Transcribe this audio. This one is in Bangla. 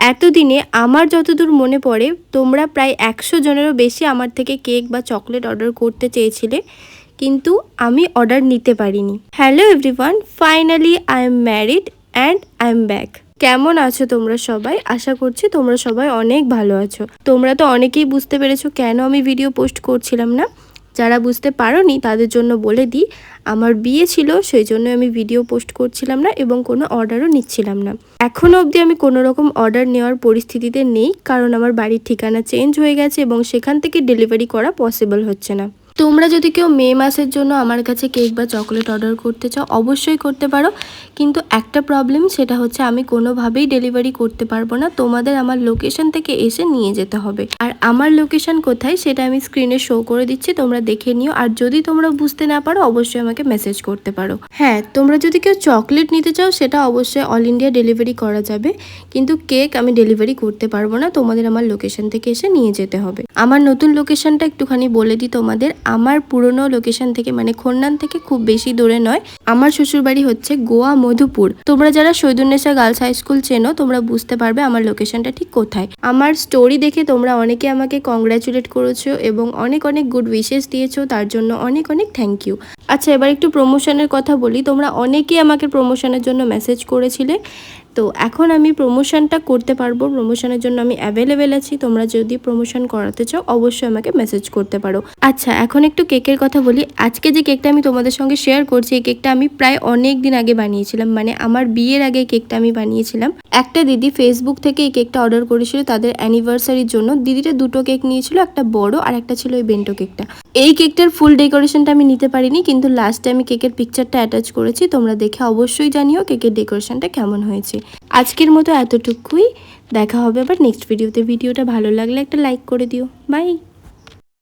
এতদিনে আমার যতদূর মনে পড়ে তোমরা প্রায় 100 জনেরও বেশি আমার থেকে কেক বা চকলেট অর্ডার করতে চেয়েছিলে, কিন্তু আমি অর্ডার নিতে পারিনি। Hello everyone, finally I am married and I am back. কেমন আছো তোমরা সবাই? আশা করছি তোমরা সবাই অনেক ভালো আছো। তোমরা তো অনেকেই বুঝতে পেরেছো কেন আমি ভিডিও পোস্ট করছিলাম না। যারা বুঝতে পারোনি তাদের জন্য বলে দিই, আমার বিয়ে ছিল, সেই জন্য আমি ভিডিও পোস্ট করছিলাম না এবং কোনো অর্ডারও নিচ্ছিলাম না। এখনও অবধি আমি কোনো রকম অর্ডার নেওয়ার পরিস্থিতিতে নেই, কারণ আমার বাড়ির ঠিকানা চেঞ্জ হয়ে গেছে এবং সেখান থেকে ডেলিভারি করা পসিবল হচ্ছে না। তোমরা যদি কেউ মে মাসের জন্য আমার কাছে কেক বা চকলেট অর্ডার করতে চাও অবশ্যই করতে পারো, কিন্তু একটা প্রবলেম, সেটা হচ্ছে আমি কোনোভাবেই ডেলিভারি করতে পারবো না। তোমাদের আমার লোকেশন থেকে এসে নিয়ে যেতে হবে। আর আমার লোকেশন কোথায় সেটা আমি স্ক্রিনে শো করে দিচ্ছি, তোমরা দেখে নিও। আর যদি তোমরা বুঝতে না পারো অবশ্যই আমাকে মেসেজ করতে পারো। হ্যাঁ, তোমরা যদি কেউ চকলেট নিতে চাও সেটা অবশ্যই অল ইন্ডিয়া ডেলিভারি করা যাবে, কিন্তু কেক আমি ডেলিভারি করতে পারবো না। তোমাদের আমার লোকেশন থেকে এসে নিয়ে যেতে হবে। আমার নতুন লোকেশনটা একটুখানি বলে দিই তোমাদের। আমার পুরনো লোকেশন থেকে মানে খন্নান থেকে খুব বেশি দূরে নয়। আমার শ্বশুরবাড়ি হচ্ছে গোয়া মধুপুর। তোমরা যারা শহীদুন্নেসা গার্লস হাই স্কুল চেনো তোমরা বুঝতে পারবে আমার লোকেশনটা ঠিক কোথায়। আমার স্টোরি দেখে তোমরা অনেকে আমাকে কংগ্রাচুলেট করেছো এবং অনেক অনেক গুড উইশেস দিয়েছো, তার জন্য অনেক অনেক থ্যাংক ইউ। আচ্ছা, এবার একটু প্রমোশনের কথা বলি। তোমরা অনেকেই আমাকে প্রমোশনের জন্য মেসেজ করেছিলে, তো এখন আমি প্রমোশনটা করতে পারবো। প্রমোশনের জন্য আমি অ্যাভেলেবেল আছি। তোমরা যদি প্রমোশন করাতে চাও অবশ্যই আমাকে মেসেজ করতে পারো। আচ্ছা, এখন একটু কেকের কথা বলি। আজকে যে কেকটা আমি তোমাদের সঙ্গে শেয়ার করছি, এই কেকটা আমি প্রায় অনেক দিন আগে বানিয়েছিলাম, মানে আমার বিয়ের আগে কেকটা আমি বানিয়েছিলাম। একটা দিদি ফেসবুক থেকে এই কেকটা অর্ডার করেছিল তাদের অ্যানিভার্সারির জন্য। দিদিটা দুটো কেক নিয়েছিল, একটা বড় আর একটা ছিল ওই বেন্টো কেকটা। এই কেকটার ফুল ডেকোরেশনটা আমি নিতে পারিনি, কিন্তু লাস্টে আমি কেকের পিকচারটা অ্যাটাচ করেছি। তোমরা দেখে অবশ্যই জানিও কেকের ডেকোরেশনটা কেমন হয়েছে। আজকের মতো এতটুকুই। দেখা হবে আবার নেক্সট ভিডিওতে। ভিডিওটা ভালো লাগলে একটা লাইক করে দিও। বাই।